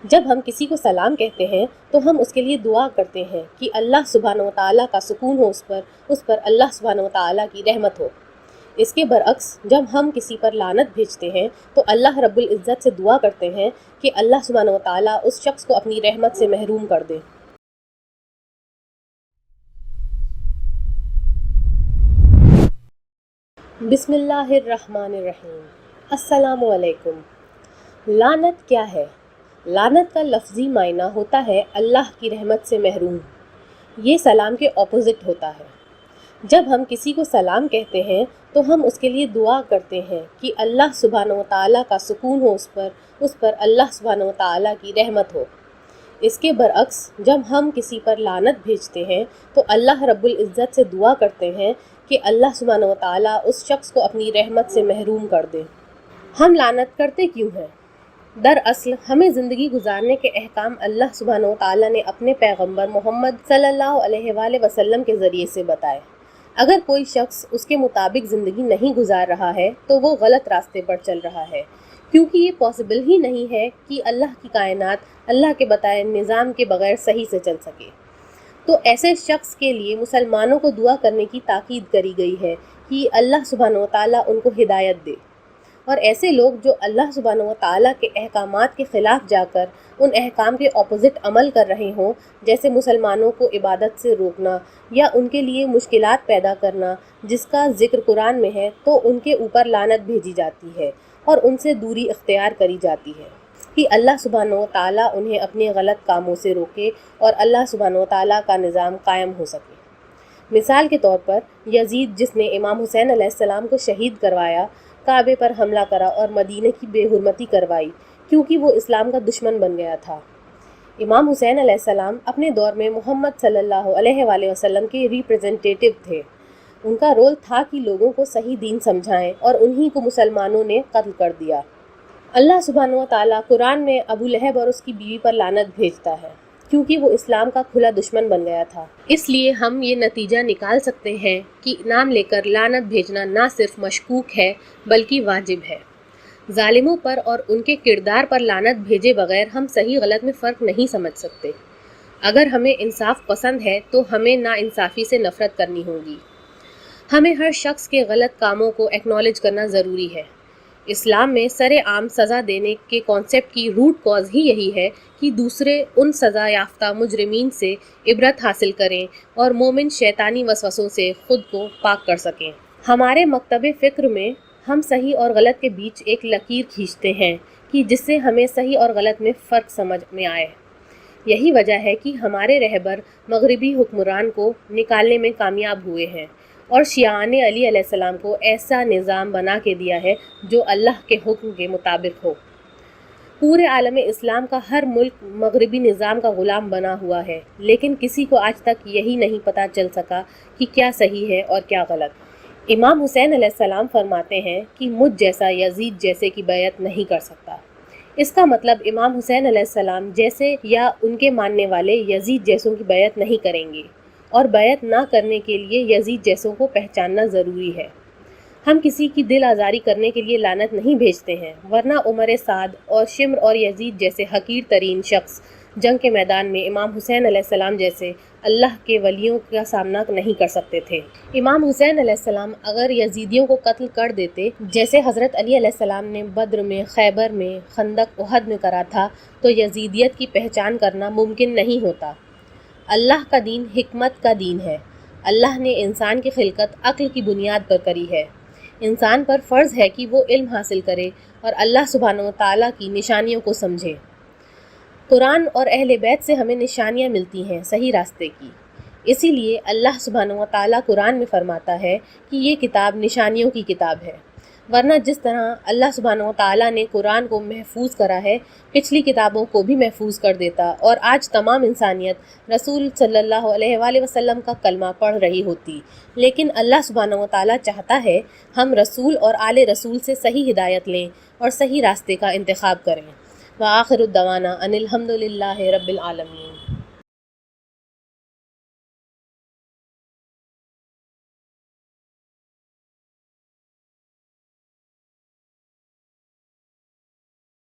جب ہم کسی کو سلام کہتے ہیں تو ہم اس کے لیے دعا کرتے ہیں کہ اللہ سبحانہ و تعالیٰ کا سکون ہو اس پر اللہ سبحانہ و تعالیٰ کی رحمت ہو۔ اس کے برعکس جب ہم کسی پر لعنت بھیجتے ہیں تو اللہ رب العزت سے دعا کرتے ہیں کہ اللہ سبحانہ و تعالیٰ اس شخص کو اپنی رحمت سے محروم کر دے۔ بسم اللہ الرحمن الرحیم۔ السلام علیکم۔ لعنت کیا ہے؟ لعنت کا لفظی معنی ہوتا ہے اللہ کی رحمت سے محروم۔ یہ سلام کے اپوزٹ ہوتا ہے۔ جب ہم کسی کو سلام کہتے ہیں تو ہم اس کے لیے دعا کرتے ہیں کہ اللہ سبحانہ و تعالیٰ کا سکون ہو اس پر اللہ سبحانہ و تعالیٰ کی رحمت ہو۔ اس کے برعکس جب ہم کسی پر لعنت بھیجتے ہیں تو اللہ رب العزت سے دعا کرتے ہیں کہ اللہ سبحانہ و تعالیٰ اس شخص کو اپنی رحمت سے محروم کر دے۔ ہم لعنت کرتے کیوں ہیں؟ دراصل ہمیں زندگی گزارنے کے احکام اللہ سبحانہ و تعالیٰ نے اپنے پیغمبر محمد صلی اللہ علیہ وآلہ وسلم کے ذریعے سے بتائے۔ اگر کوئی شخص اس کے مطابق زندگی نہیں گزار رہا ہے تو وہ غلط راستے پر چل رہا ہے، کیونکہ یہ پاسبل ہی نہیں ہے کہ اللہ کی کائنات اللہ کے بتائے نظام کے بغیر صحیح سے چل سکے۔ تو ایسے شخص کے لیے مسلمانوں کو دعا کرنے کی تاکید کری گئی ہے کہ اللہ سبحانہ و تعالیٰ ان کو ہدایت دے، اور ایسے لوگ جو اللہ سبحانہ و تعالیٰ کے احکامات کے خلاف جا کر ان احکام کے اپوزٹ عمل کر رہے ہوں، جیسے مسلمانوں کو عبادت سے روکنا یا ان کے لیے مشکلات پیدا کرنا جس کا ذکر قرآن میں ہے، تو ان کے اوپر لعنت بھیجی جاتی ہے اور ان سے دوری اختیار کری جاتی ہے کہ اللہ سبحانہ و تعالیٰ انہیں اپنے غلط کاموں سے روکے اور اللہ سبحانہ و تعالیٰ کا نظام قائم ہو سکے۔ مثال کے طور پر یزید، جس نے امام حسین علیہ السلام کو شہید کروایا، کعبے پر حملہ کرا اور مدینہ کی بے حرمتی کروائی کیونکہ وہ اسلام کا دشمن بن گیا تھا۔ امام حسین علیہ السلام اپنے دور میں محمد صلی اللہ علیہ وآلہ وسلم کے ریپریزنٹیٹو تھے۔ ان کا رول تھا کہ لوگوں کو صحیح دین سمجھائیں، اور انہی کو مسلمانوں نے قتل کر دیا۔ اللہ سبحانہ و تعالیٰ قرآن میں ابو لہب اور اس کی بیوی پر لعنت بھیجتا ہے کیونکہ وہ اسلام کا کھلا دشمن بن گیا تھا۔ اس لیے ہم یہ نتیجہ نکال سکتے ہیں کہ نام لے کر لعنت بھیجنا نہ صرف مشکوک ہے بلکہ واجب ہے۔ ظالموں پر اور ان کے کردار پر لعنت بھیجے بغیر ہم صحیح غلط میں فرق نہیں سمجھ سکتے۔ اگر ہمیں انصاف پسند ہے تو ہمیں ناانصافی سے نفرت کرنی ہوگی۔ ہمیں ہر شخص کے غلط کاموں کو ایکنالج کرنا ضروری ہے۔ اسلام میں سر عام سزا دینے کے کانسیپٹ کی روٹ کاز ہی یہی ہے کہ دوسرے ان سزا یافتہ مجرمین سے عبرت حاصل کریں اور مومن شیطانی وسوسوں سے خود کو پاک کر سکیں۔ ہمارے مکتب فکر میں ہم صحیح اور غلط کے بیچ ایک لکیر کھینچتے ہیں کہ جس سے ہمیں صحیح اور غلط میں فرق سمجھ میں آئے۔ یہی وجہ ہے کہ ہمارے رہبر مغربی حکمران کو نکالنے میں کامیاب ہوئے ہیں اور شیعان علی علیہ السلام کو ایسا نظام بنا کے دیا ہے جو اللہ کے حکم کے مطابق ہو۔ پورے عالم اسلام کا ہر ملک مغربی نظام کا غلام بنا ہوا ہے، لیکن کسی کو آج تک یہی نہیں پتہ چل سکا کہ کیا صحیح ہے اور کیا غلط۔ امام حسین علیہ السلام فرماتے ہیں کہ مجھ جیسا یزید جیسے کی بیعت نہیں کر سکتا۔ اس کا مطلب امام حسین علیہ السلام جیسے یا ان کے ماننے والے یزید جیسوں کی بیعت نہیں کریں گے، اور بیعت نہ کرنے کے لیے یزید جیسوں کو پہچاننا ضروری ہے۔ ہم کسی کی دل آزاری کرنے کے لیے لعنت نہیں بھیجتے ہیں، ورنہ عمر سعد اور شمر اور یزید جیسے حقیر ترین شخص جنگ کے میدان میں امام حسین علیہ السلام جیسے اللہ کے ولیوں کا سامنا نہیں کر سکتے تھے۔ امام حسین علیہ السلام اگر یزیدیوں کو قتل کر دیتے جیسے حضرت علی علیہ السلام نے بدر میں، خیبر میں، خندق احد میں کرا تھا، تو یزیدیت کی پہچان کرنا ممکن نہیں ہوتا۔ اللہ کا دین حکمت کا دین ہے۔ اللہ نے انسان کی خلقت عقل کی بنیاد پر کری ہے۔ انسان پر فرض ہے کہ وہ علم حاصل کرے اور اللہ سبحانہ و تعالیٰ کی نشانیوں کو سمجھے۔ قرآن اور اہل بیت سے ہمیں نشانیاں ملتی ہیں صحیح راستے کی۔ اسی لیے اللہ سبحانہ و تعالیٰ قرآن میں فرماتا ہے کہ یہ کتاب نشانیوں کی کتاب ہے، ورنہ جس طرح اللہ سبحانہ و تعالیٰ نے قرآن کو محفوظ کرا ہے، پچھلی کتابوں کو بھی محفوظ کر دیتا، اور آج تمام انسانیت رسول صلی اللہ علیہ وآلہ وسلم کا کلمہ پڑھ رہی ہوتی۔ لیکن اللہ سبحانہ و تعالیٰ چاہتا ہے ہم رسول اور آل رسول سے صحیح ہدایت لیں اور صحیح راستے کا انتخاب کریں۔ وآخر الدعوانا ان الحمد للہ رب العالمین۔